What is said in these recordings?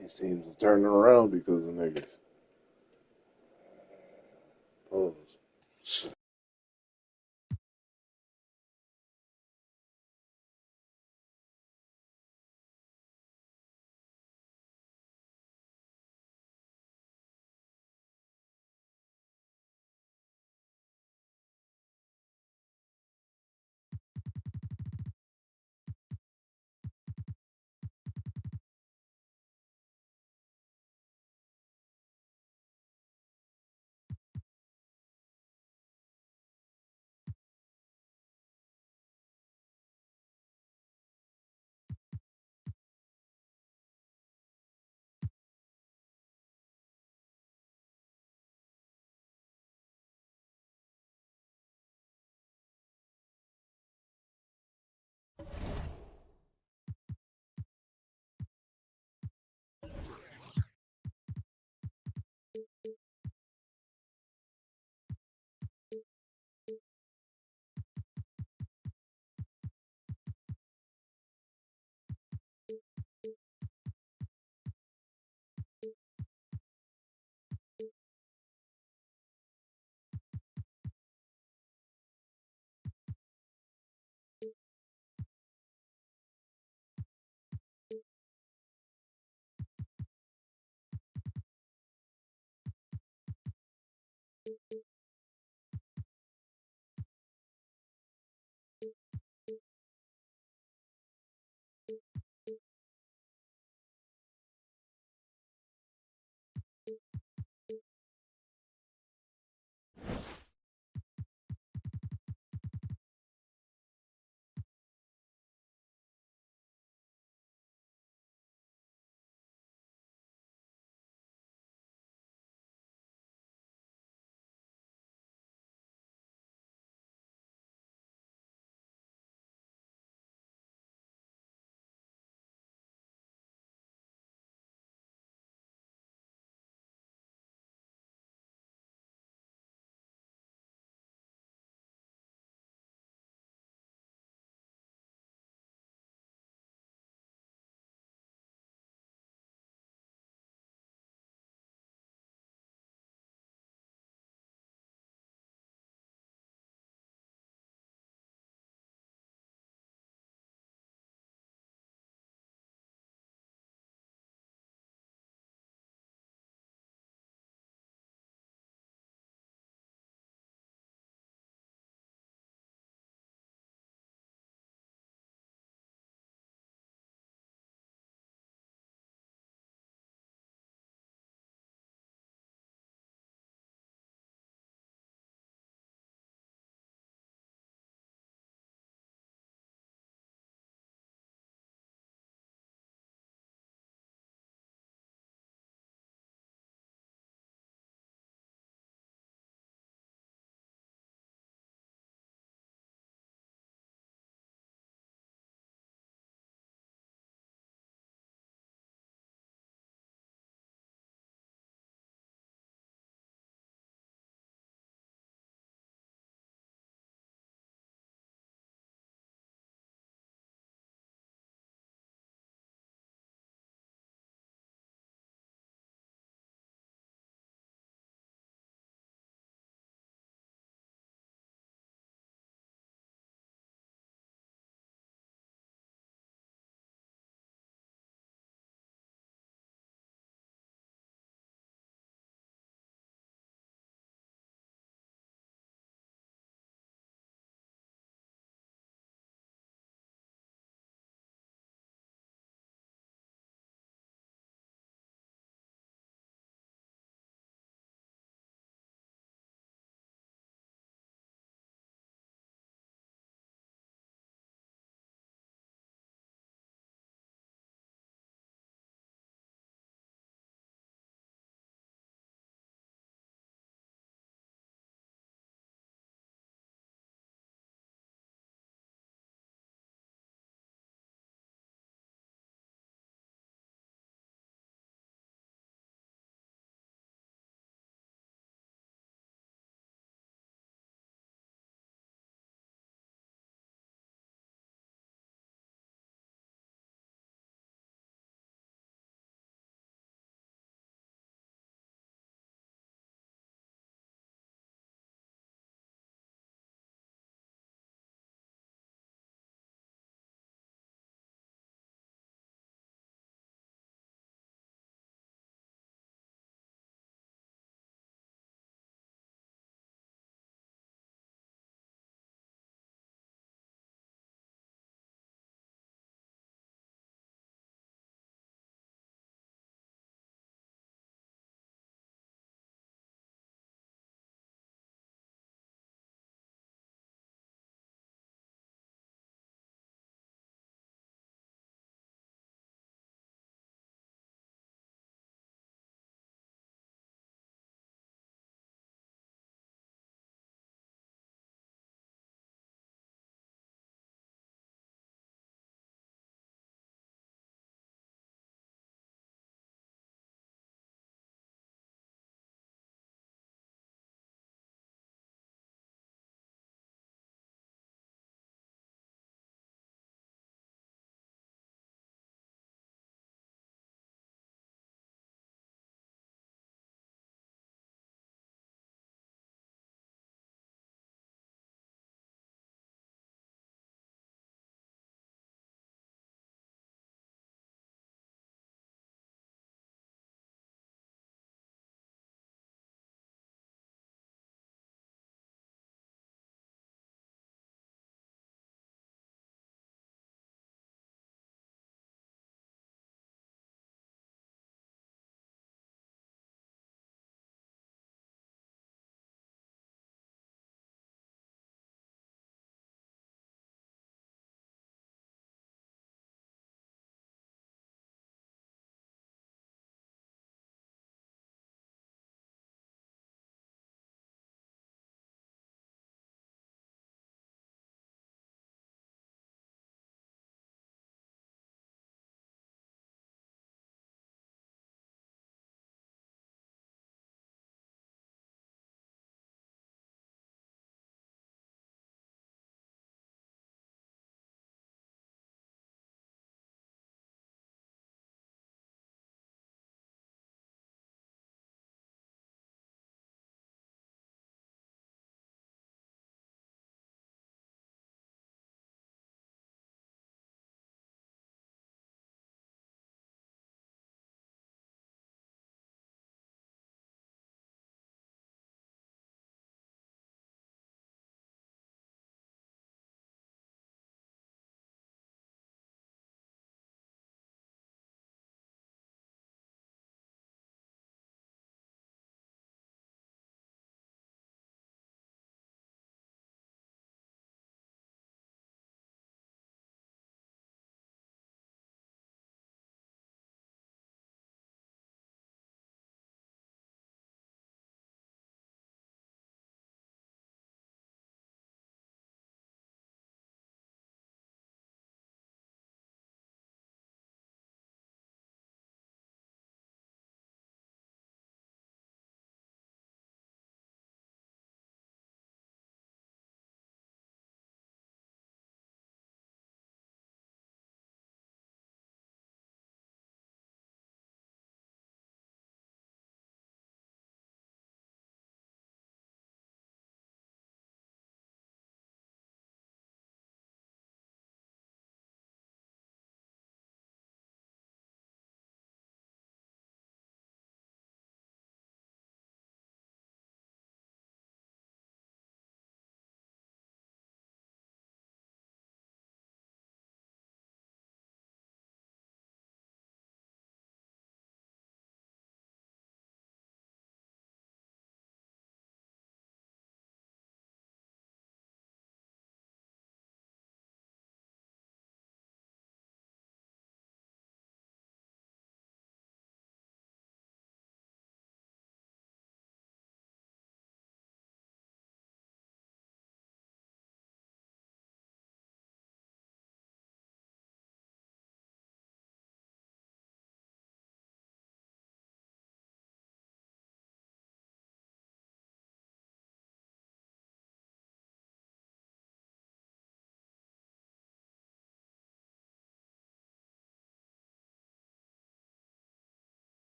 These teams are turning around because of niggas. Pause.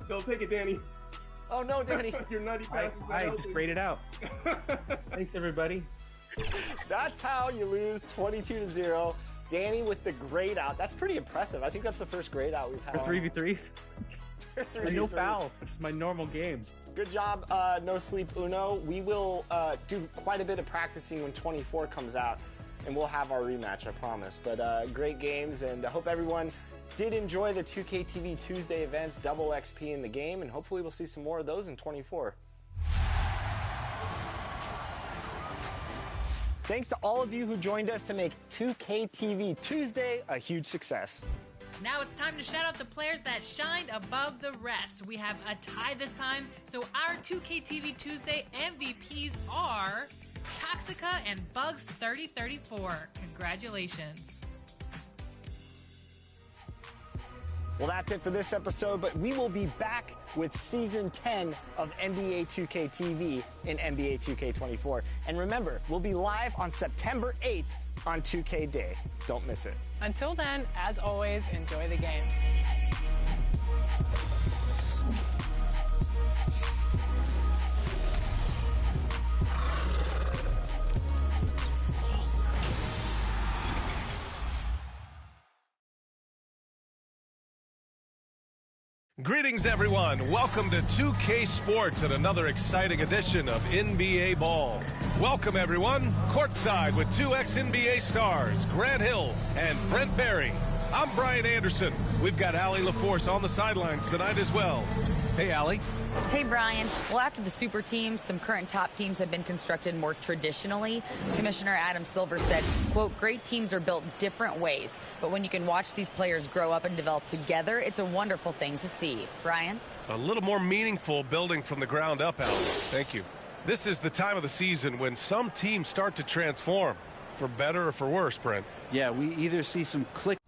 Don't take it, Danny. Oh no, Danny. Your nutty pass is I just sprayed it out. Thanks, everybody. That's how you lose 22-0. Danny with the grade out. That's pretty impressive. I think that's the first grade out we've had. For 3v3s? And no fouls, which is my normal game. Good job, No Sleep Uno. We will do quite a bit of practicing when 24 comes out, and we'll have our rematch, I promise. But great games, and I hope everyone did enjoy the 2K TV Tuesday events, double XP in the game, and hopefully we'll see some more of those in 24. Thanks to all of you who joined us to make 2K TV Tuesday a huge success. Now it's time to shout out the players that shined above the rest. We have a tie this time, so our 2K TV Tuesday MVPs are Toxica and Bugs3034. Congratulations. Well, that's it for this episode, but we will be back with Season 10 of NBA 2K TV in NBA 2K24. And remember, we'll be live on September 8th on 2K Day. Don't miss it. Until then, as always, enjoy the game. Greetings, everyone. Welcome to 2K Sports and another exciting edition of NBA Ball. Welcome, everyone. Courtside with two ex-NBA stars, Grant Hill and Brent Barry. I'm Brian Anderson. We've got Allie LaForce on the sidelines tonight as well. Hey, Allie. Hey, Brian. Well, after the super teams, some current top teams have been constructed more traditionally. Commissioner Adam Silver said, quote, great teams are built different ways, but when you can watch these players grow up and develop together, it's a wonderful thing to see. Brian? A little more meaningful building from the ground up, Allie. Thank you. This is the time of the season when some teams start to transform, for better or for worse, Brent. Yeah, we either see some click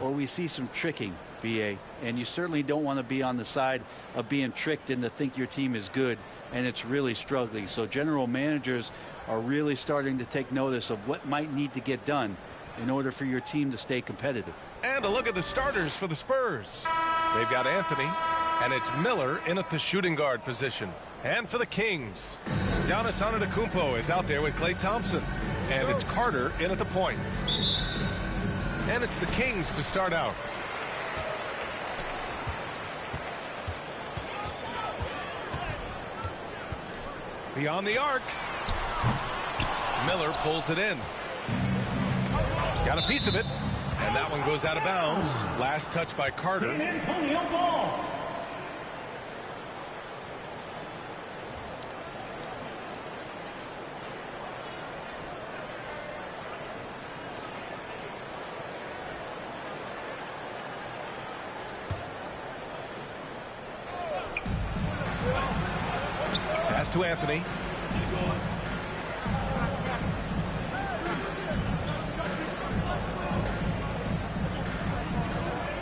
or we see some tricking, BA. And you certainly don't want to be on the side of being tricked into think your team is good and it's really struggling. So general managers are really starting to take notice of what might need to get done in order for your team to stay competitive. And a look at the starters for the Spurs. They've got Anthony, and it's Miller in at the shooting guard position. And for the Kings, Giannas is out there with Klay Thompson. And it's Carter in at the point. And it's the Kings to start out. Beyond the arc. Miller pulls it in. Got a piece of it. And that one goes out of bounds. Last touch by Carter. San Antonio ball. Pass to Anthony.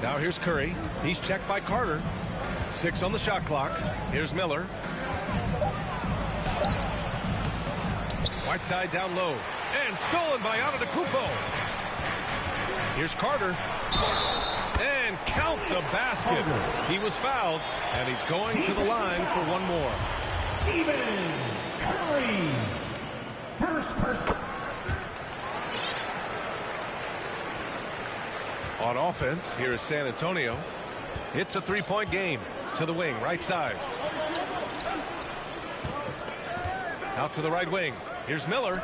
Now here's Curry. He's checked by Carter. 6 on the shot clock. Here's Miller. Whiteside down low. And stolen by Antetokounmpo. Here's Carter. And count the basket. He was fouled, and he's going to the line for one more. Stephen Curry. First person. On offense, here is San Antonio. It's a three-point game. To the wing, right side. Out to the right wing. Here's Miller.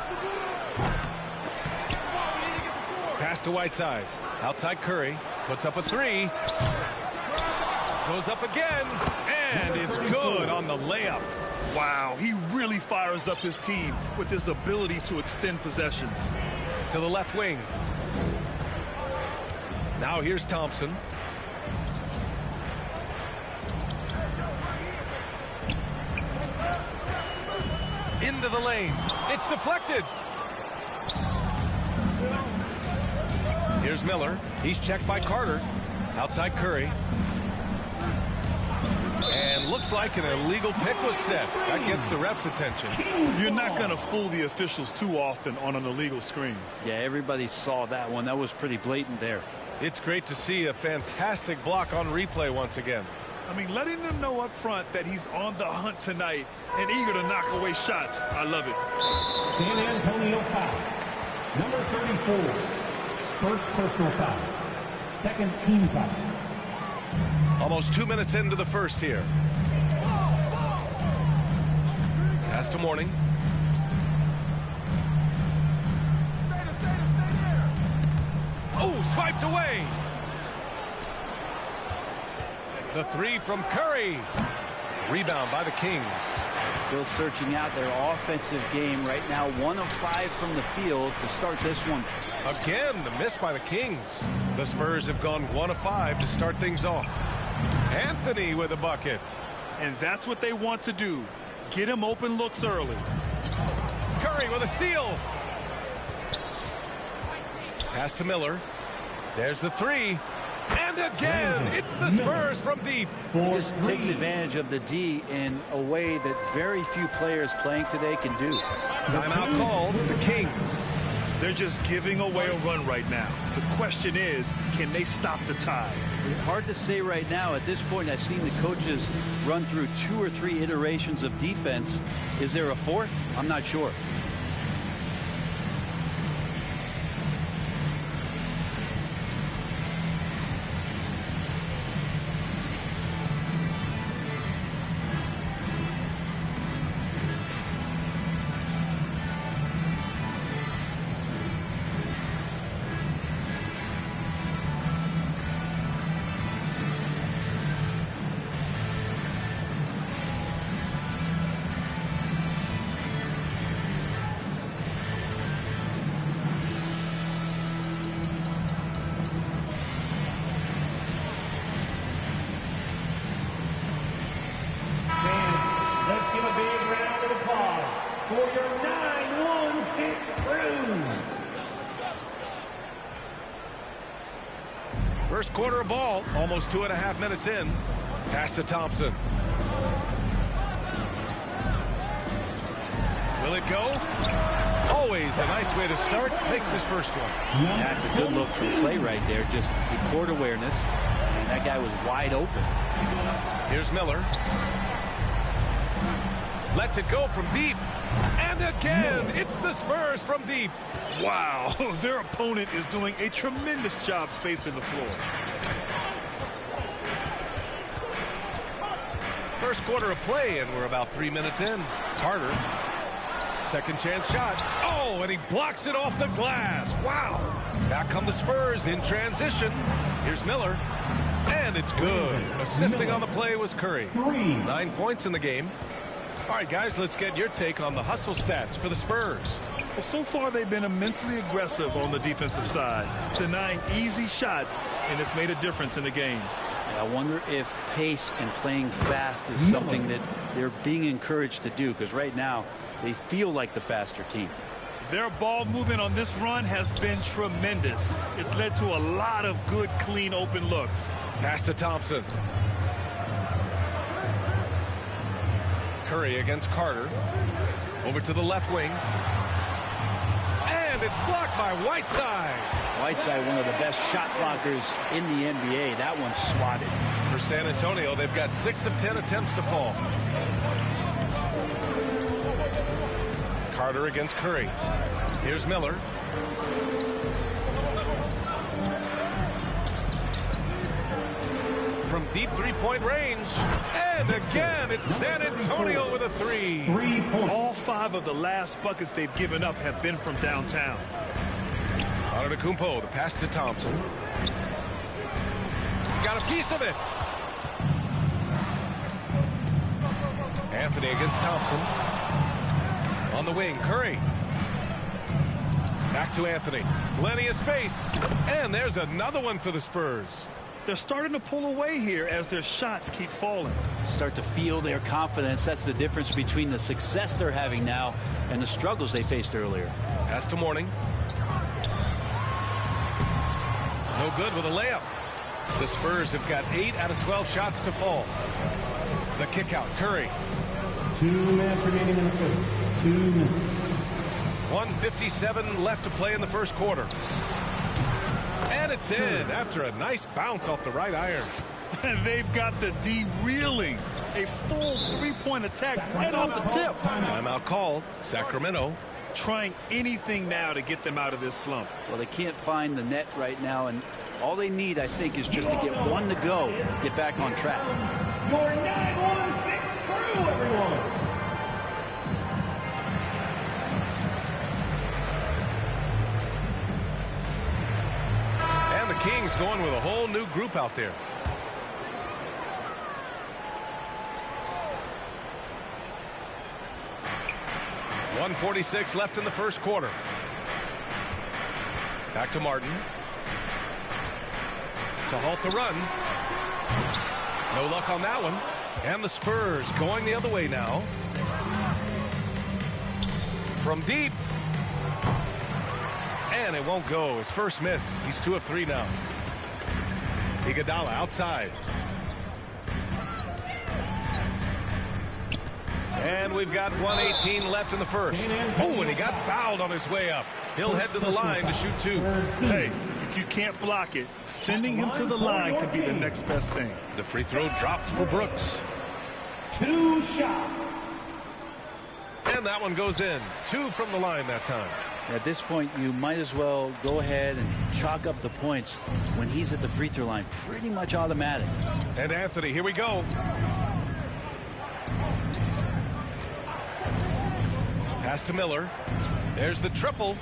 Pass to Whiteside. Outside Curry. Puts up a three. Goes up again. And it's good on the layup. Wow, he really fires up his team with his ability to extend possessions. To the left wing. Now here's Thompson. Into the lane. It's deflected. Here's Miller. He's checked by Carter. Outside Curry. And looks like an illegal pick was set. That gets the ref's attention. You're not going to fool the officials too often on an illegal screen. Yeah, everybody saw that one. That was pretty blatant there. It's great to see a fantastic block on replay once again. I mean, letting them know up front that he's on the hunt tonight and eager to knock away shots. I love it. San Antonio foul. Number 34. First personal foul. Second team foul. Almost 2 minutes into the first here. Pass to Morning. Oh, swiped away. The three from Curry. Rebound by the Kings. Still searching out their offensive game right now. 1 of 5 from the field to start this one. Again, the miss by the Kings. The Spurs have gone 1 of 5 to start things off. Anthony with a bucket. And that's what they want to do. Get him open looks early. Curry with a steal. Pass to Miller. There's the three. And again, it's the Spurs from deep. This takes advantage of the D in a way that very few players playing today can do. Timeout called. The Kings. They're just giving away a run right now. The question is, can they stop the tide? Hard to say right now. At this point, I've seen the coaches run through 2 or 3 iterations of defense. Is there a fourth? I'm not sure. Let's give a big round of applause for your 9-1-6 crew. First quarter of ball, almost 2.5 minutes in. Pass to Thompson. Will it go? Always a nice way to start. Makes his first one. That's a good look from Clay right there. Just the court awareness. And that guy was wide open. Here's Miller. Lets it go from deep. And again, it's the Spurs from deep. Wow, their opponent is doing a tremendous job spacing the floor. First quarter of play, and we're about 3 minutes in. Carter. Second chance shot. Oh, and he blocks it off the glass. Wow. Back come the Spurs in transition. Here's Miller. And it's good. Assisting on the play was Curry. 9 points in the game. All right, guys, let's get your take on the hustle stats for the Spurs. Well, so far they've been immensely aggressive on the defensive side, denying easy shots, and it's made a difference in the game. I wonder if pace and playing fast is something that they're being encouraged to do, because right now they feel like the faster team. Their ball movement on this run has been tremendous. It's led to a lot of good, clean, open looks. Pass to Thompson. Curry against Carter. Over to the left wing. And it's blocked by Whiteside. Whiteside, one of the best shot blockers in the NBA. That one's swatted. For San Antonio, they've got 6 of 10 attempts to fall. Carter against Curry. Here's Miller. From deep three-point range. And again, it's San Antonio with a 3. All 5 of the last buckets they've given up have been from downtown. Antetokounmpo, the pass to Thompson. Got a piece of it. Anthony against Thompson. On the wing, Curry. Back to Anthony. Plenty of space. And there's another one for the Spurs. They're starting to pull away here as their shots keep falling. Start to feel their confidence. That's the difference between the success they're having now and the struggles they faced earlier. Pass to Morning. No good with a layup. The Spurs have got 8 out of 12 shots to fall. The kick out, Curry. 2 minutes remaining in the first. 2 minutes. 1:57 left to play in the first quarter. And it's in after a nice bounce off the right iron. And they've got the D reeling. A full 3-point attack right off the tip. Timeout called. Sacramento. Trying anything now to get them out of this slump. Well, they can't find the net right now, and all they need, I think, is just to get one to go, get back on track. Your 916 crew, everyone. And the Kings going with a whole new group out there. .146 left in the first quarter. Back to Martin. To halt the run. No luck on that one. And the Spurs going the other way now. From deep. And it won't go. His first miss. He's 2 of 3 now. Iguodala outside. And we've got 1:18 left in the first. Oh, and he got fouled on his way up. He'll head to the line to shoot 2. Hey, if you can't block it, sending him to the line could be the next best thing. The free throw dropped for Brooks. 2 shots. And that one goes in. 2 from the line that time. At this point, you might as well go ahead and chalk up the points when he's at the free throw line. Pretty much automatic. And Anthony, here we go. Pass to Miller. There's the triple.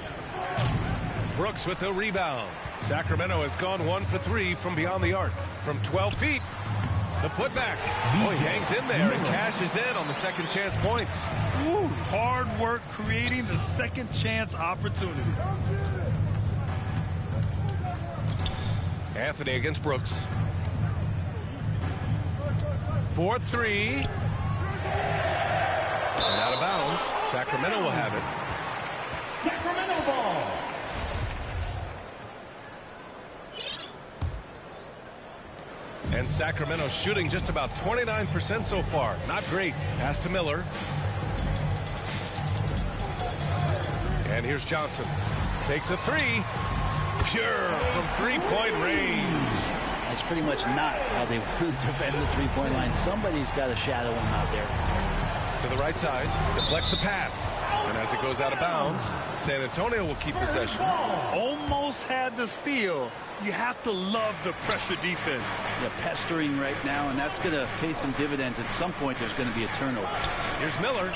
Brooks with the rebound. Sacramento has gone 1 for 3 from beyond the arc. From 12 feet. The putback. Oh, he hangs in there and cashes in on the second chance points. Ooh, hard work creating the second chance opportunity. Anthony against Brooks. 4-3. And out of bounds. Sacramento will have it. Sacramento ball. And Sacramento shooting just about 29% so far. Not great. Pass to Miller. And here's Johnson. Takes a three. Pure from three-point range. That's pretty much not how they want to defend the three-point line. Somebody's got to shadow him out there. To the right side. Deflects the pass. And as it goes out of bounds, San Antonio will keep possession. Almost had the steal. You have to love the pressure defense. Yeah, pestering right now, and that's going to pay some dividends. At some point, there's going to be a turnover. Here's Miller.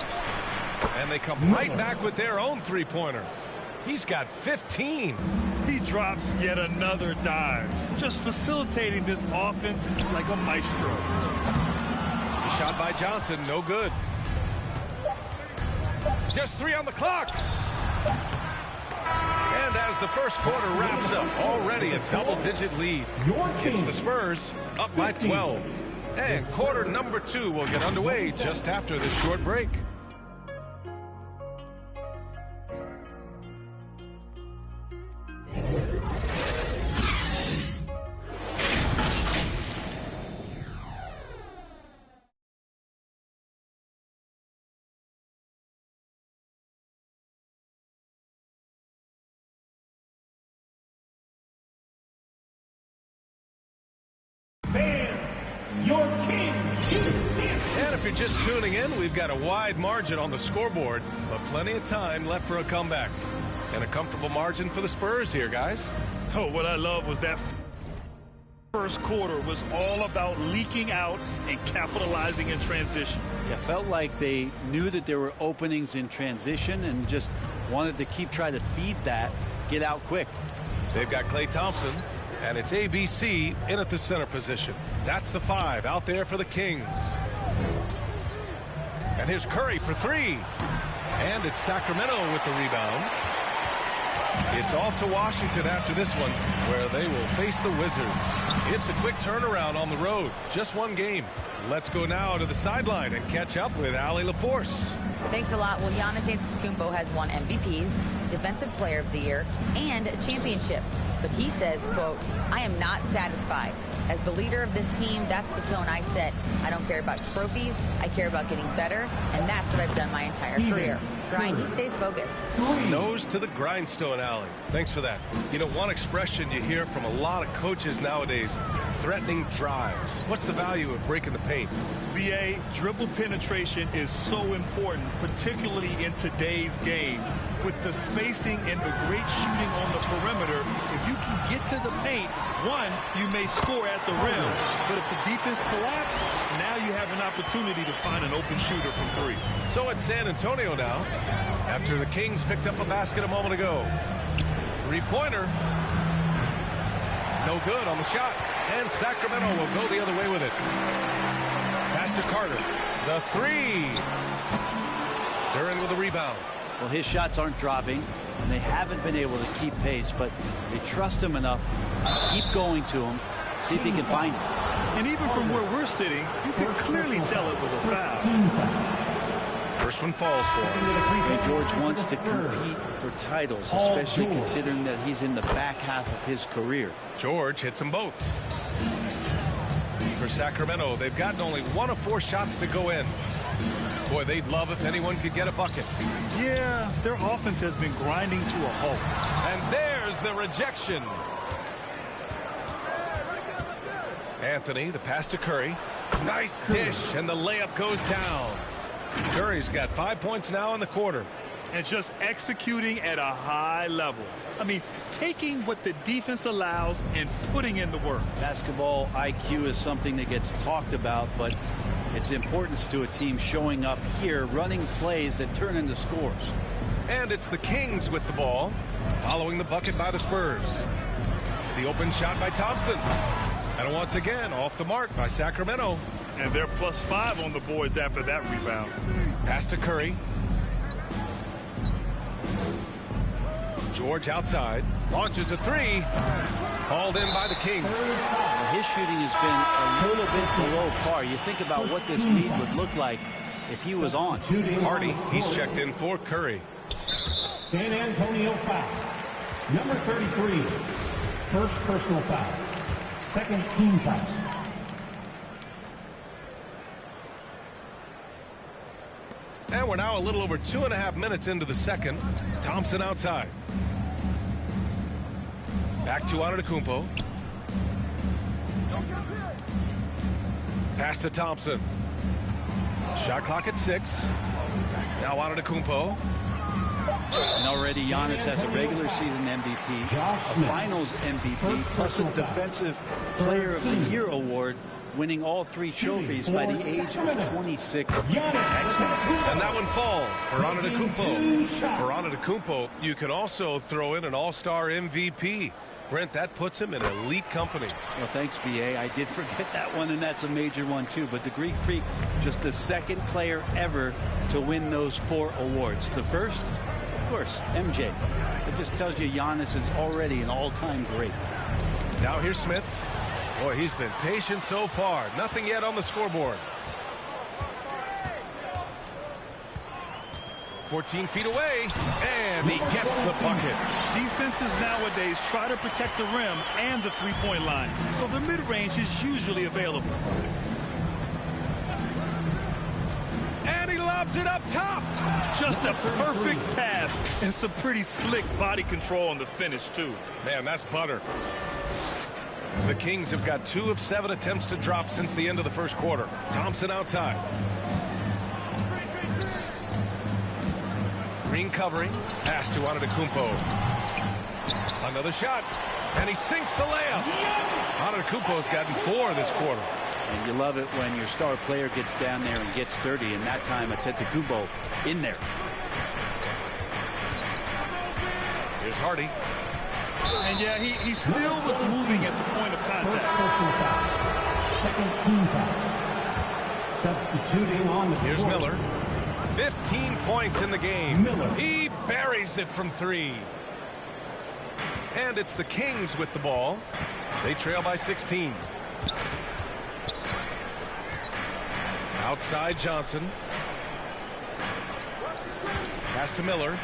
And they come right back with their own three-pointer. He's got 15. He drops yet another dime, just facilitating this offense like a maestro. The shot by Johnson, no good. Just 3 on the clock. And as the first quarter wraps up, already a double-digit lead. It's the Spurs up by 12. And quarter number 2 will get underway just after this short break. Your Kings. And if you're just tuning in, we've got a wide margin on the scoreboard, but plenty of time left for a comeback. And a comfortable margin for the Spurs here, guys. Oh, what I love was that first quarter was all about leaking out and capitalizing in transition. It felt like they knew that there were openings in transition and just wanted to trying to feed that, get out quick. They've got Klay Thompson, and it's ABC in at the center position. That's the 5 out there for the Kings. And here's Curry for 3. And it's Sacramento with the rebound. It's off to Washington after this one, where they will face the Wizards. It's a quick turnaround on the road. Just one game. Let's go now to the sideline and catch up with Allie LaForce. Thanks a lot. Well, Giannas Antetokounmpo has won MVPs, Defensive Player of the Year, and a championship. But he says, quote, "I am not satisfied. As the leader of this team, that's the tone I set. I don't care about trophies. I care about getting better, and that's what I've done my entire career." Grind, he stays focused. Nose to the grindstone, Allie. Thanks for that. You know, one expression you hear from a lot of coaches nowadays, threatening drives. What's the value of breaking the paint? BA, dribble penetration is so important, particularly in today's game. With the spacing and the great shooting on the perimeter, if you can get to the paint, one, you may score at the rim. But if the defense collapses, now you have an opportunity to find an open shooter from 3. So it's San Antonio now, after the Kings picked up a basket a moment ago. Three-pointer. No good on the shot. And Sacramento will go the other way with it. Pass to Carter. The 3. Duran with the rebound. Well, his shots aren't dropping, and they haven't been able to keep pace, but they trust him enough to keep going to him, see if he can find it. And even from where we're sitting, you can clearly tell it was a foul. First one falls for him. And George wants to compete for titles, especially considering that he's in the back half of his career. George hits them both. For Sacramento, they've gotten only 1 of 4 shots to go in. Boy, they'd love if anyone could get a bucket. Yeah, their offense has been grinding to a halt. And there's the rejection. Anthony, the pass to Curry. Nice dish, and the layup goes down. Curry's got 5 points now in the quarter. And just executing at a high level. I mean, taking what the defense allows and putting in the work. Basketball IQ is something that gets talked about, but its importance to a team showing up here, running plays that turn into scores. And it's the Kings with the ball, following the bucket by the Spurs. The open shot by Thompson. And once again, off the mark by Sacramento. And they're +5 on the boards after that rebound. Pass to Curry. George outside. Launches a 3. Called in by the Kings. Well, his shooting has been a little bit below par. You think about what this lead would look like if he was on. Hardy, he's checked in for Curry. San Antonio foul. Number 33. First personal foul. Second team foul. And we're now a little over 2.5 minutes into the second. Thompson outside. Back to Antetokounmpo. Pass to Thompson. Shot clock at 6. Now Antetokounmpo. And already Giannis has a regular season MVP, a finals MVP, plus a defensive player of the year award, winning all 3 trophies by the age of 26. Excellent. And that one falls for Antetokounmpo. For Antetokounmpo, you can also throw in an all-star MVP. Brent, that puts him in elite company. Well, thanks, B.A. I did forget that one, and that's a major one, too. But the Greek Freak, just the second player ever to win those 4 awards. The first, of course, MJ. It just tells you Giannis is already an all-time great. Now here's Smith. Boy, he's been patient so far. Nothing yet on the scoreboard. 14 feet away, and he gets the bucket. Defenses nowadays try to protect the rim and the three-point line, so the mid-range is usually available. And he lobs it up top. Just a perfect pass and some pretty slick body control on the finish, too. Man, that's butter. The Kings have got 2 of 7 attempts to drop since the end of the first quarter. Thompson outside. Green covering. Pass to Antetokounmpo. Another shot. And he sinks the layup. Antetokounmpo's gotten 4 this quarter. And you love it when your star player gets down there and gets dirty, and that time it's Antetokounmpo in there. Here's Hardy. And yeah, he still was moving at the point of contact. First personal foul. Second team foul. Substituting on the Here's court. Miller. 15 points in the game. Miller. He buries it from 3. And it's the Kings with the ball. They trail by 16. Outside Johnson. Pass to Miller.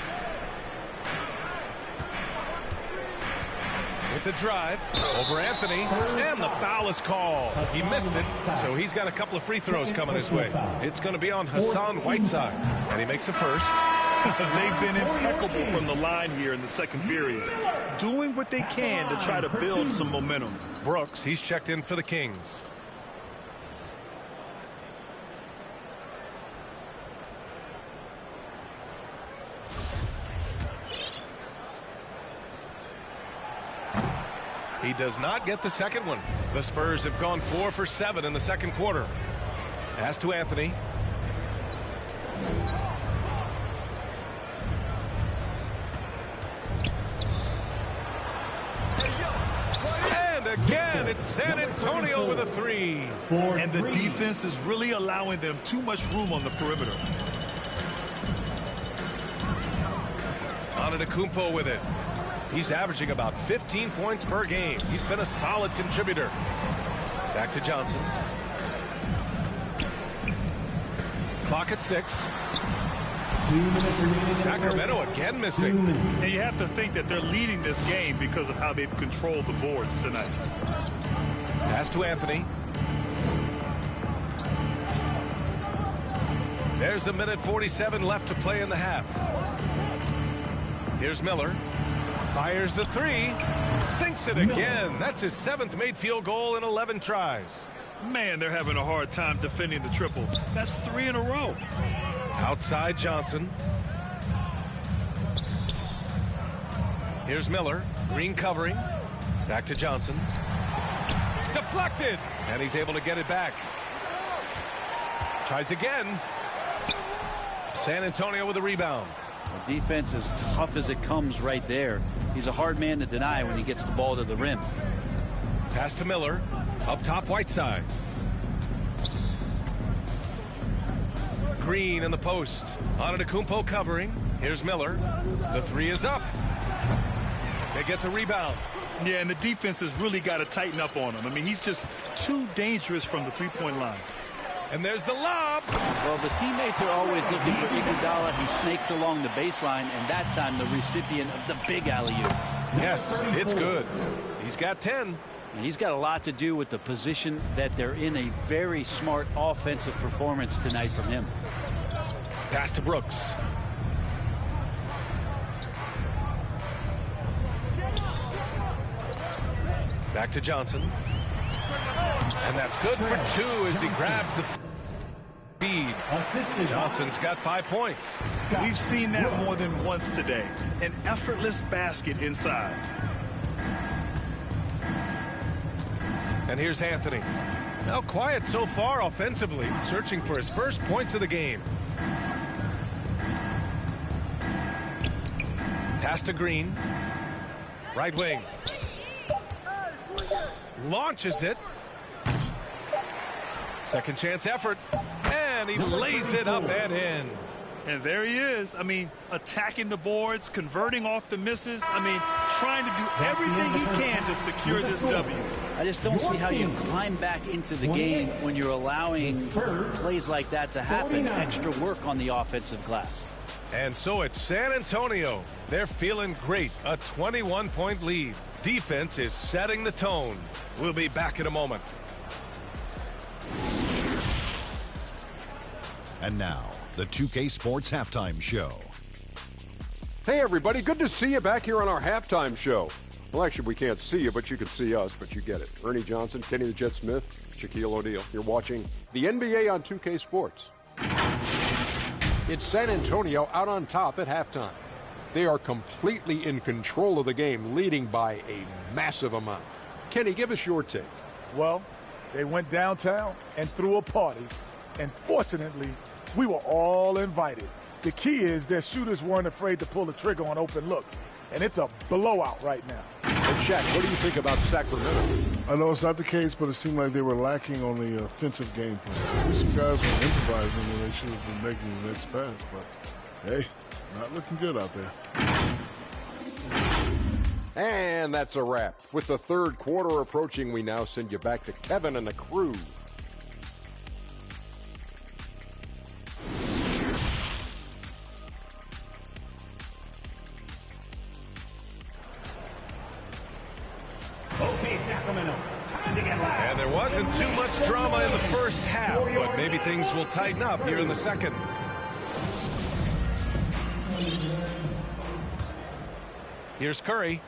With the drive over Anthony, and the foul is called. He missed it, so he's got a couple of free throws coming his way. It's going to be on Hassan Whiteside, and he makes a first. They've been impeccable from the line here in the second period, doing what they can to try to build some momentum. Brooks, he's checked in for the Kings. He does not get the second one. The Spurs have gone 4 for 7 in the second quarter. Pass to Anthony. And again, it's San Antonio with a 3. And the defense is really allowing them too much room on the perimeter. Antetokounmpo with it. He's averaging about 15 points per game. He's been a solid contributor. Back to Johnson. Clock at 6. 2 minutes remaining. Sacramento again missing. And you have to think that they're leading this game because of how they've controlled the boards tonight. Pass to Anthony. There's a minute 47 left to play in the half. Here's Miller. Fires the 3. Sinks it again. That's his 7th made field goal in 11 tries. Man, they're having a hard time defending the triple. That's 3 in a row. Outside Johnson. Here's Miller. Green covering. Back to Johnson. Deflected. And he's able to get it back. Tries again. San Antonio with a rebound. The defense is tough as it comes right there. He's a hard man to deny when he gets the ball to the rim. Pass to Miller. Up top, Whiteside. Green in the post. Antetokounmpo covering. Here's Miller. The 3 is up. They get the rebound. Yeah, and the defense has really got to tighten up on him. I mean, he's just too dangerous from the three-point line. And there's the lob. Well, the teammates are always looking for Iguodala. He snakes along the baseline, and that time the recipient of the big alley-oop. Yes, it's good. He's got 10. And he's got a lot to do with the position that they're in. A very smart offensive performance tonight from him. Pass to Brooks. Back to Johnson. And that's good for 2 as he grabs the feed. Johnson's got 5 points. We've seen that more than once today. An effortless basket inside. And here's Anthony. Now quiet so far offensively, searching for his first points of the game. Pass to Green. Right wing. Launches it. Second chance effort. And he lays it up and in. And there he is. I mean, attacking the boards, converting off the misses. I mean, trying to do everything he can to secure this W. I just don't see how you climb back into the game when you're allowing plays like that to happen. Extra work on the offensive glass. And so it's San Antonio. They're feeling great. A 21-point lead. Defense is setting the tone. We'll be back in a moment. And now, the 2K Sports Halftime Show. Hey, everybody. Good to see you back here on our halftime show. Well, actually, we can't see you, but you can see us, but you get it. Ernie Johnson, Kenny the Jet Smith, Shaquille O'Neal. You're watching the NBA on 2K Sports. It's San Antonio out on top at halftime. They are completely in control of the game, leading by a massive amount. Kenny, give us your take. Well, they went downtown and threw a party, and fortunately, we were all invited. The key is their shooters weren't afraid to pull the trigger on open looks, and it's a blowout right now. And Shaq, what do you think about Sacramento? I know it's not the case, but it seemed like they were lacking on the offensive game plan. Some guys were improvising when they should have been making the next pass, but hey, not looking good out there. And that's a wrap. With the third quarter approaching, we now send you back to Kevin and the crew. Okay, Sacramento, time to get loud. And there wasn't too much drama in the first half, but maybe things will tighten up here in the second. Here's Curry.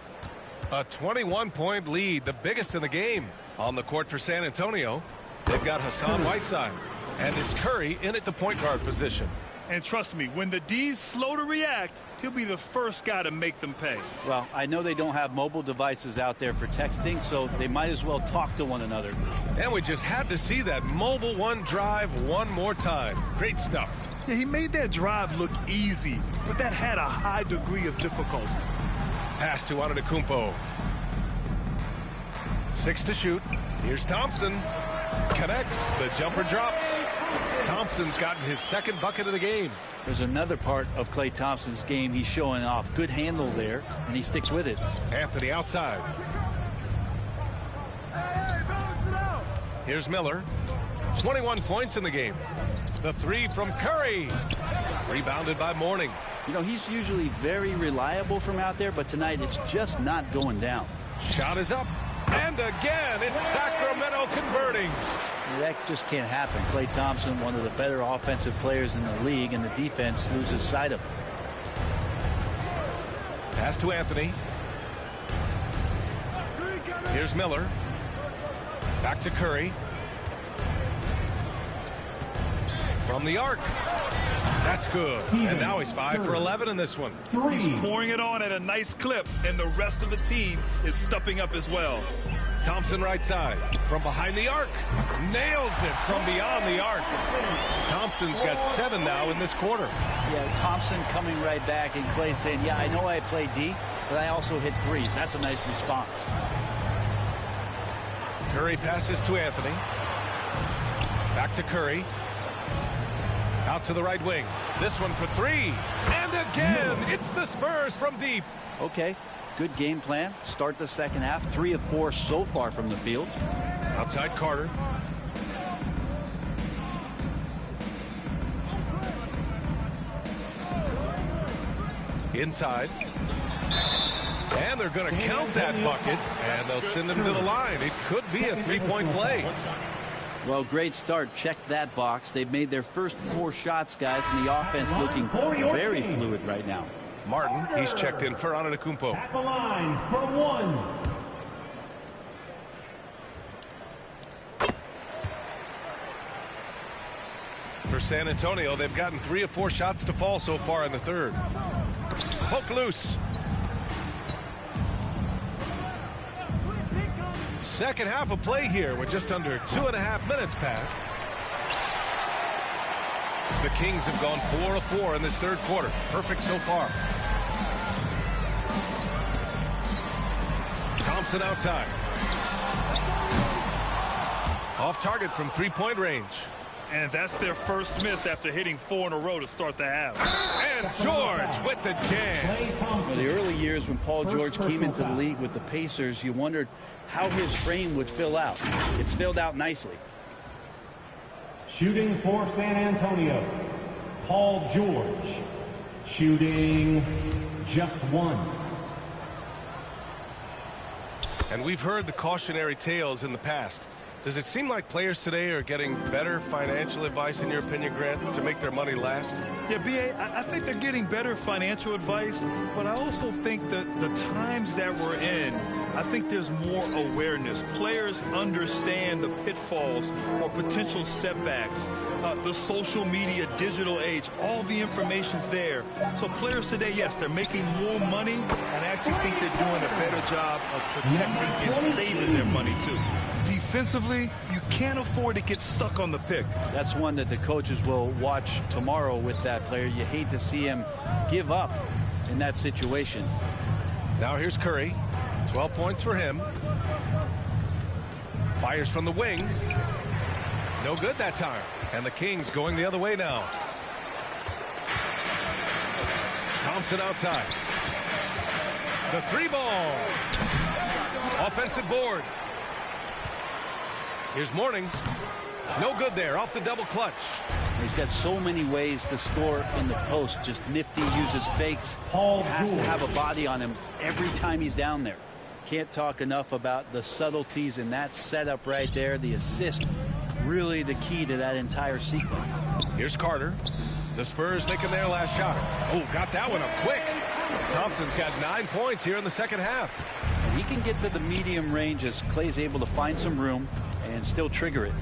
A 21-point lead, the biggest in the game. On the court for San Antonio, they've got Hassan Whiteside. And it's Curry in at the point guard position. And trust me, when the D's slow to react, he'll be the first guy to make them pay. Well, I know they don't have mobile devices out there for texting, so they might as well talk to one another. And we just had to see that mobile one drive one more time. Great stuff. Yeah, he made that drive look easy, but that had a high degree of difficulty. Pass to Antetokounmpo. 6 to shoot. Here's Thompson. Connects. The jumper drops. Thompson's gotten his second bucket of the game. There's another part of Klay Thompson's game he's showing off. Good handle there, and he sticks with it. Anthony outside. Here's Miller. 21 points in the game. The three from Curry. Rebounded by Mourning. You know, he's usually very reliable from out there, but tonight it's just not going down. Shot is up. And again, it's Sacramento converting. That just can't happen. Klay Thompson, one of the better offensive players in the league, and the defense loses sight of him. Pass to Anthony. Here's Miller. Back to Curry. From the arc. That's good. And now he's 5 for 11 in this one. He's pouring it on at a nice clip, and the rest of the team is stepping up as well. Thompson right side. From behind the arc. Nails it from beyond the arc. Thompson's got 7 now in this quarter. Yeah, Thompson coming right back, and Klay saying, yeah, I know I play D, but I also hit threes. That's a nice response. Curry passes to Anthony. Back to Curry. Out to the right wing. This one for 3. And again, it's the Spurs from deep. Okay, good game plan. Start the second half. 3 of 4 so far from the field. Outside Carter. Inside. And they're going to count that bucket, and they'll send him to the line. It could be a 3-point play. Well, great start. Check that box. They've made their first 4 shots, guys, and the offense looking very fluid right now. Martin, he's checked in for Antetokounmpo. At the line for 1. For San Antonio, they've gotten 3 of 4 shots to fall so far in the third. Poke loose. Second half of play here with just under 2.5 minutes passed. The Kings have gone 4 of 4 in this third quarter. Perfect so far. Thompson outside. Off target from 3-point range. And that's their first miss after hitting 4 in a row to start the half. And George with the jam. In the early years when Paul George came into the league with the Pacers, you wondered how his frame would fill out. It's filled out nicely. Shooting for San Antonio, Paul George. Shooting just 1. And we've heard the cautionary tales in the past. Does it seem like players today are getting better financial advice, in your opinion, Grant, to make their money last? Yeah, B.A., I think they're getting better financial advice, but I also think that the times that we're in, I think there's more awareness. Players understand the pitfalls or potential setbacks. The social media, digital age, all the information's there. So players today, yes, they're making more money, and I actually think they're doing a better job of protecting and saving their money, too. Defensively, you can't afford to get stuck on the pick. That's one that the coaches will watch tomorrow with that player. You hate to see him give up in that situation. Now here's Curry. 12 points for him. Fires from the wing. No good that time. And the Kings going the other way now. Thompson outside. The 3-ball. Offensive board. Here's Mourning. No good there. Off the double clutch. He's got so many ways to score in the post. Just nifty, uses fakes. You have to have a body on him every time he's down there. Can't talk enough about the subtleties in that setup right there. The assist, really the key to that entire sequence. Here's Carter. The Spurs making their last shot. Oh, got that one up quick. Thompson's got 9 points here in the second half. And he can get to the medium range as Clay's able to find some room and still trigger it.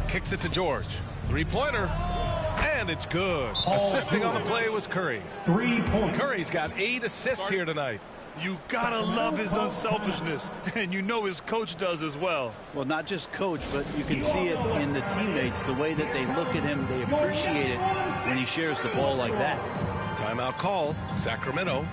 Kicks it to George. 3-pointer. And it's good. Assisting on the play was Curry. 3 points. Curry's got 8 assists here tonight. You gotta love his unselfishness, and you know his coach does as well. Well, not just coach, but you can see it in the teammates, the way that they look at him. They appreciate it when he shares the ball like that. Timeout call, Sacramento.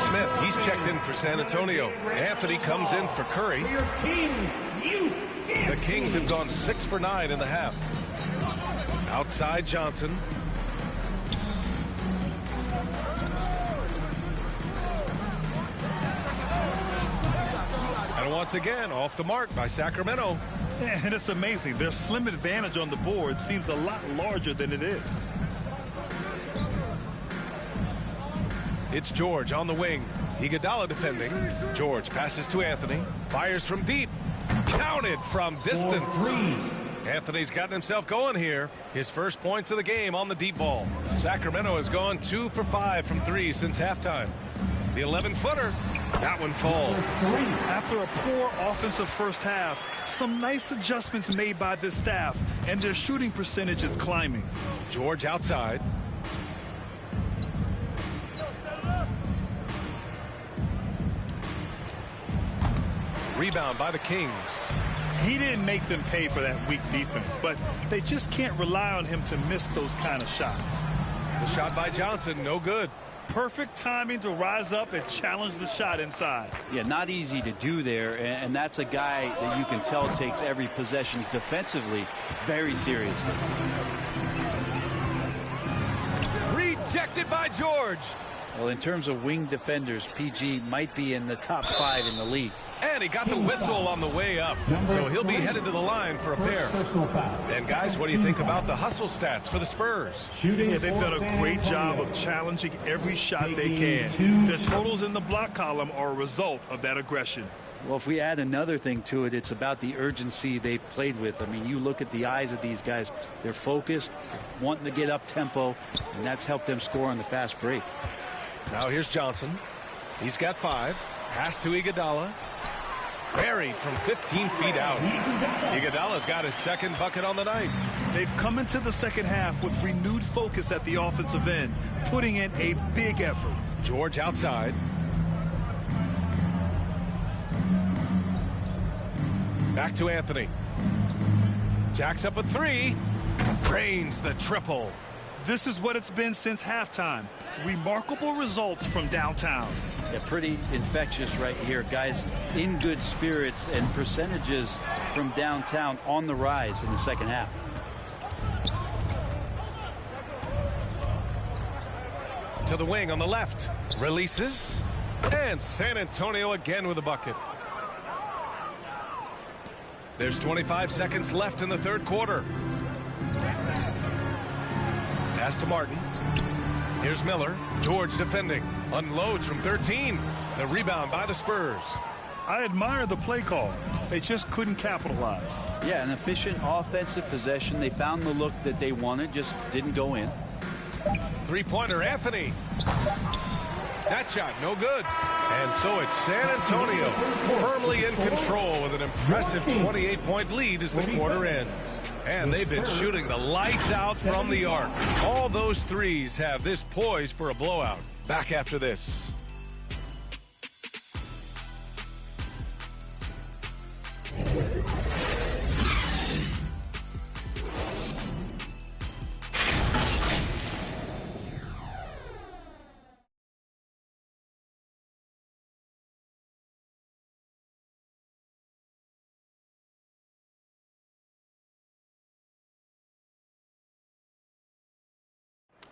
Smith, he's checked in for San Antonio. Anthony comes in for Curry. The Kings have gone 6 for 9 in the half. Outside Johnson. And once again, off the mark by Sacramento. And it's amazing. Their slim advantage on the board seems a lot larger than it is. It's George on the wing. Iguodala defending. George passes to Anthony. Fires from deep. Counted from distance. Anthony's gotten himself going here. His first points of the game on the deep ball. Sacramento has gone 2 for 5 from 3 since halftime. The 11-footer. That one falls. After a poor offensive first half, some nice adjustments made by this staff, and their shooting percentage is climbing. George outside. Rebound by the Kings. He didn't make them pay for that weak defense, but they just can't rely on him to miss those kind of shots. The shot by Johnson, no good. Perfect timing to rise up and challenge the shot inside. Yeah, not easy to do there, and that's a guy that you can tell takes every possession defensively very seriously. Rejected by George. Well, in terms of wing defenders, PG might be in the top 5 in the league. And he got the whistle on the way up, so he'll be headed to the line for a pair. And guys, what do you think about the hustle stats for the Spurs? Yeah, they've done a great job of challenging every shot they can. Their totals in the block column are a result of that aggression. Well, if we add another thing to it, it's about the urgency they've played with. I mean, you look at the eyes of these guys. They're focused, wanting to get up tempo, and that's helped them score on the fast break. Now here's Johnson. He's got 5. Pass to Iguodala. Buried from 15 feet out. Iguodala's got his second bucket on the night. They've come into the second half with renewed focus at the offensive end, putting in a big effort. George outside. Back to Anthony. Jacks up a 3. Drains the triple. This is what it's been since halftime. Remarkable results from downtown. Yeah, pretty infectious right here. Guys in good spirits, and percentages from downtown on the rise in the second half. To the wing on the left. Releases. And San Antonio again with a bucket. There's 25 seconds left in the third quarter. Pass to Martin. Here's Miller. George defending. Unloads from 13. The rebound by the Spurs. I admire the play call. They just couldn't capitalize. Yeah, an efficient offensive possession. They found the look that they wanted, just didn't go in. Three-pointer, Anthony. That shot, no good. And so it's San Antonio firmly in control with an impressive 28-point lead as the quarter ends. And they've been shooting the lights out from the arc. All those threes have this poised for a blowout. Back after this.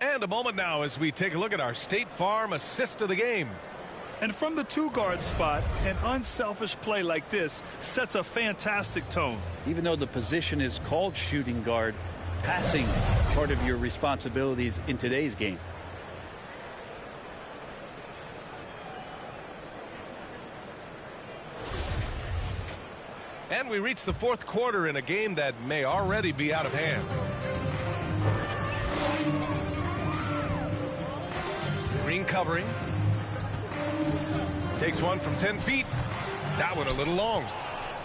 And a moment now as we take a look at our State Farm assist of the game. And from the two-guard spot, an unselfish play like this sets a fantastic tone. Even though the position is called shooting guard, passing part of your responsibilities in today's game. And we reach the fourth quarter in a game that may already be out of hand. Green covering. Takes one from 10 feet. That one a little long.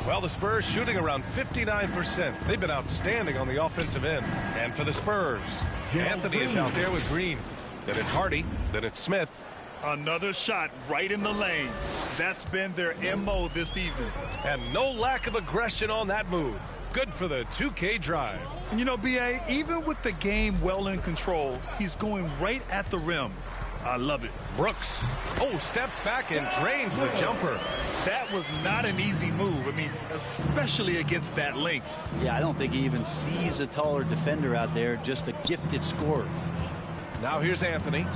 Well, the Spurs shooting around 59%. They've been outstanding on the offensive end. And for the Spurs, Anthony is out there with Green. Then it's Hardy. Then it's Smith. Another shot right in the lane. That's been their MO this evening. And no lack of aggression on that move. Good for the 2K drive. And you know, B.A., even with the game well in control, he's going right at the rim. I love it. Brooks. Oh, steps back and drains the jumper. That was not an easy move. I mean, especially against that length. Yeah, I don't think he even sees a taller defender out there, just a gifted scorer. Now here's Anthony.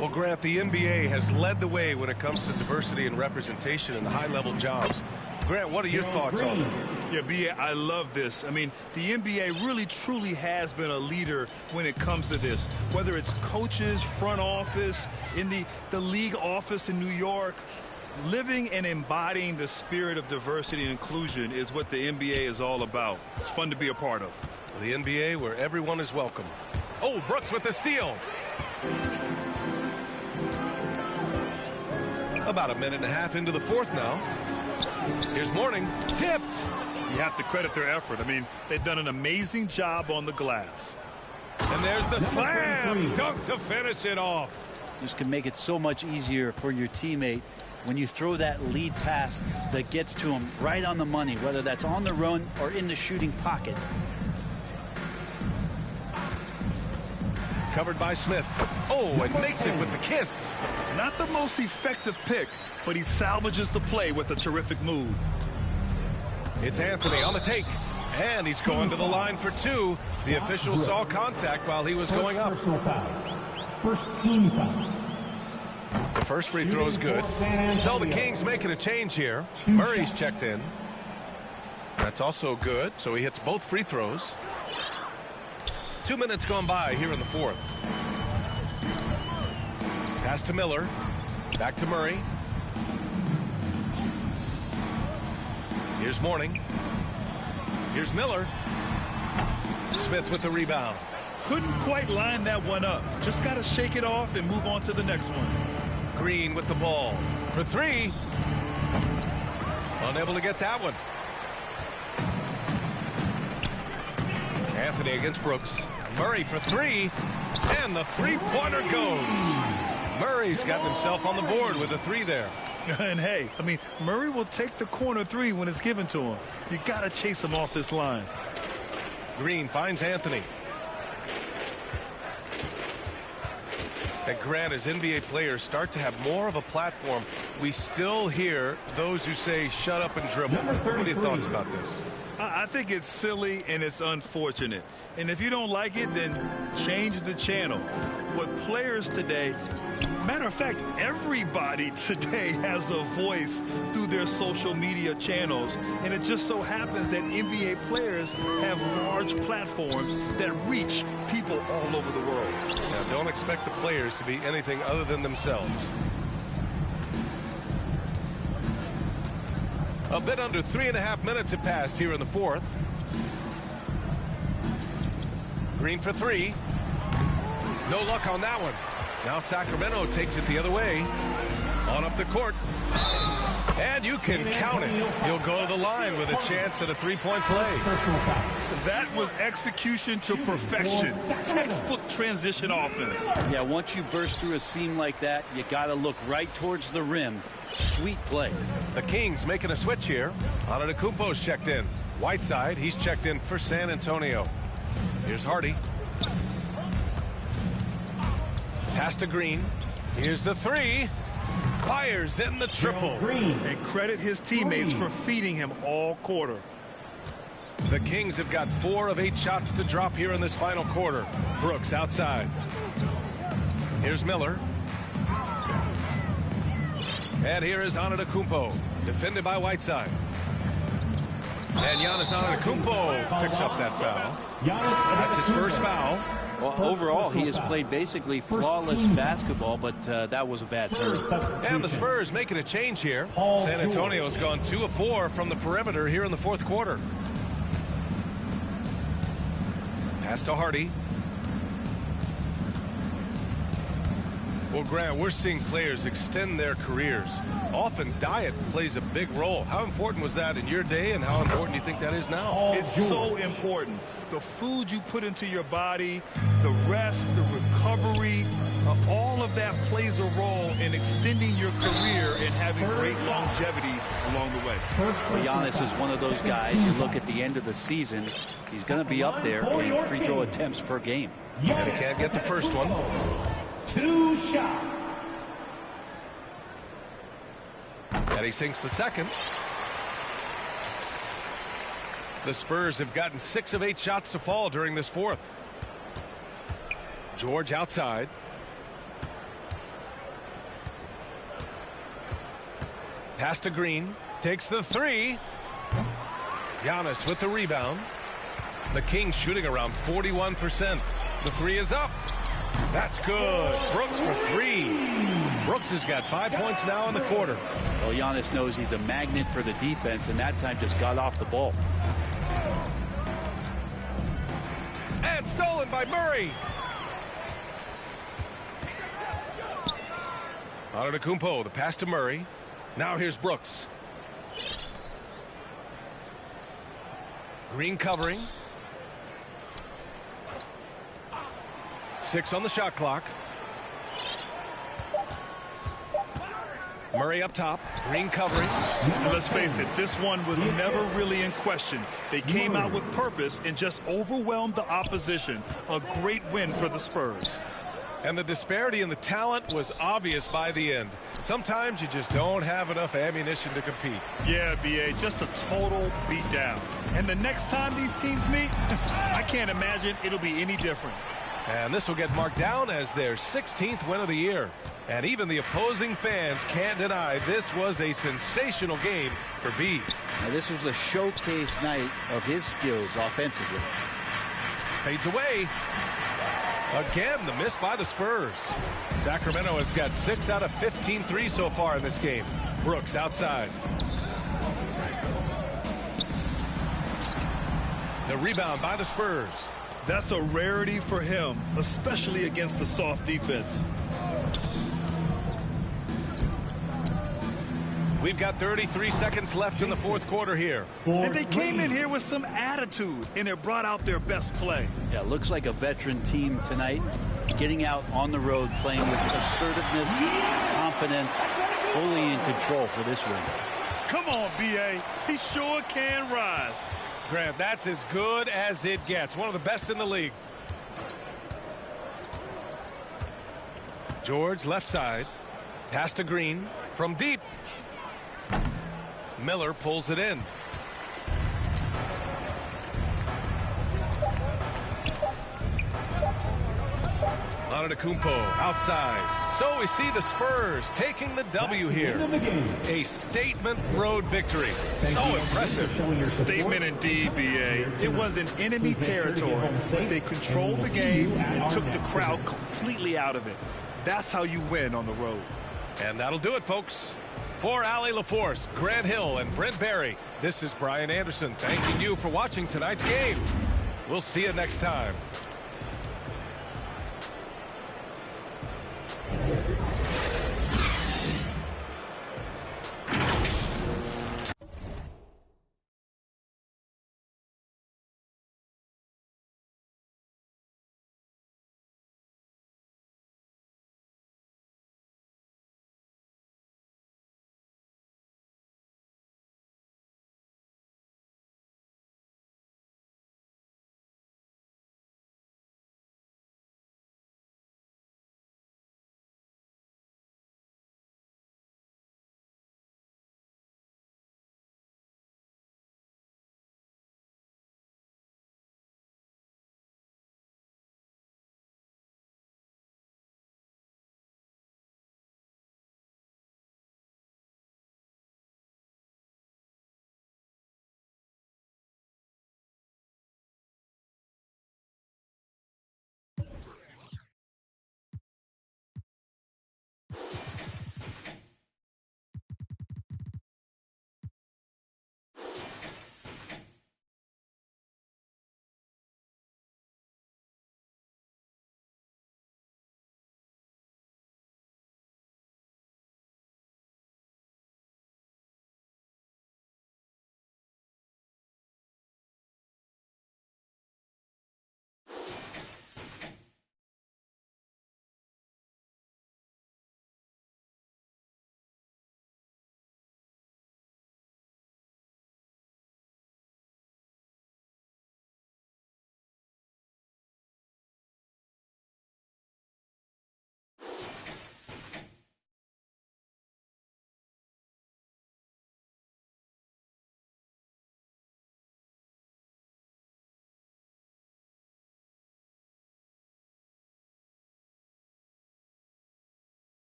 Well, Grant, the NBA has led the way when it comes to diversity and representation in the high-level jobs. Grant, what are your thoughts on it? Yeah, B.A., I love this. I mean, the NBA really, truly has been a leader when it comes to this. Whether it's coaches, front office, in the league office in New York, living and embodying the spirit of diversity and inclusion is what the NBA is all about. It's fun to be a part of. The NBA where everyone is welcome. Oh, Brooks with the steal. About a minute and a half into the fourth now. Here's Mourning. Tipped. You have to credit their effort. I mean, they've done an amazing job on the glass. And there's the slam dunk to finish it off. Just can make it so much easier for your teammate when you throw that lead pass that gets to him right on the money, whether that's on the run or in the shooting pocket. Covered by Smith. Oh, and makes it with the kiss. Not the most effective pick, but he salvages the play with a terrific move. It's Anthony on the take. And he's going to the line for two. The official saw contact while he was going up. First team foul. The first free throw is good. So the Kings making a change here. Murray's checked in. That's also good. So he hits both free throws. 2 minutes gone by here in the fourth. Pass to Miller. Back to Murray. Here's Mourning. Here's Miller. Smith with the rebound. Couldn't quite line that one up. Just got to shake it off and move on to the next one. Green with the ball. For three. Unable to get that one. Anthony against Brooks. Murray for three. And the three-pointer goes. Murray's gotten himself on the board with a three there. And hey, I mean, Murray will take the corner three when it's given to him. You got to chase him off this line. Green finds Anthony. And Grant, as NBA players start to have more of a platform, we still hear those who say shut up and dribble. What are your thoughts about this? I think it's silly and it's unfortunate. And if you don't like it, then change the channel. What players today, matter of fact, everybody today has a voice through their social media channels. And it just so happens that NBA players have large platforms that reach people all over the world. Now, don't expect the players to be anything other than themselves. A bit under 3.5 minutes have passed here in the fourth. Green for three. No luck on that one. Now Sacramento takes it the other way. On up the court. And you can count it. You'll go to the line with a chance at a three-point play. That was execution to perfection. Textbook transition offense. Yeah, once you burst through a seam like that, you got to look right towards the rim. Sweet play. The Kings making a switch here. Antetokounmpo's checked in. Whiteside, he's checked in for San Antonio. Here's Hardy. Pass to Green. Here's the three. Fires in the triple. And credit his teammates for feeding him all quarter. The Kings have got 4 of 8 shots to drop here in this final quarter. Brooks outside. Here's Miller. And here is Antetokounmpo, defended by Whiteside. And Giannis Antetokounmpo picks up that foul. That's his first foul. Well, overall, he has played basically flawless basketball, but that was a bad turn. And the Spurs making a change here. San Antonio's gone 2 of 4 from the perimeter here in the fourth quarter. Pass to Hardy. Well, Grant, we're seeing players extend their careers. Often diet plays a big role. How important was that in your day, and how important do you think that is now? It's so important. The food you put into your body, the rest, the recovery, all of that plays a role in extending your career and having great longevity along the way. Well, Giannis is one of those guys. You look at the end of the season, he's going to be up there in free throw attempts per game. And he can't get the first one. 2 shots. And he sinks the second. The Spurs have gotten 6 of 8 shots to fall during this fourth. George outside. Pass to Green. Takes the three. Giannis with the rebound. The Kings shooting around 41%. The three is up. That's good. Brooks for 3. Brooks has got 5 points now in the quarter. Well, Giannis knows he's a magnet for the defense, and that time just got off the ball. And stolen by Murray. Antetokounmpo, the pass to Murray. Now here's Brooks. Green covering. 6 on the shot clock. Murray up top, Green covering. And let's face it, this one was never really in question. They came out with purpose and just overwhelmed the opposition. A great win for the Spurs. And the disparity in the talent was obvious by the end. Sometimes you just don't have enough ammunition to compete. Yeah, BA, just a total beatdown. And the next time these teams meet, I can't imagine it'll be any different. And this will get marked down as their 16th win of the year. And even the opposing fans can't deny this was a sensational game for B. Now, this was a showcase night of his skills offensively. Fades away. Again, the miss by the Spurs. Sacramento has got 6 out of 15 threes so far in this game. Brooks outside. The rebound by the Spurs. That's a rarity for him, especially against the soft defense. We've got 33 seconds left in the fourth quarter here. And they came in here with some attitude, and it brought out their best play. Yeah, looks like a veteran team tonight, getting out on the road, playing with assertiveness, confidence, fully in control for this win. Come on, B.A. He sure can rise. Grant, that's as good as it gets. One of the best in the league. George left side. Pass to Green from deep. Miller pulls it in. Antetokounmpo outside. So we see the Spurs taking the W here. A statement road victory. So impressive. Statement indeed, B.A. It was in enemy territory, but they controlled the game and took the crowd completely out of it. That's how you win on the road. And that'll do it, folks. For Allie LaForce, Grant Hill, and Brent Barry, this is Brian Anderson thanking you for watching tonight's game. We'll see you next time.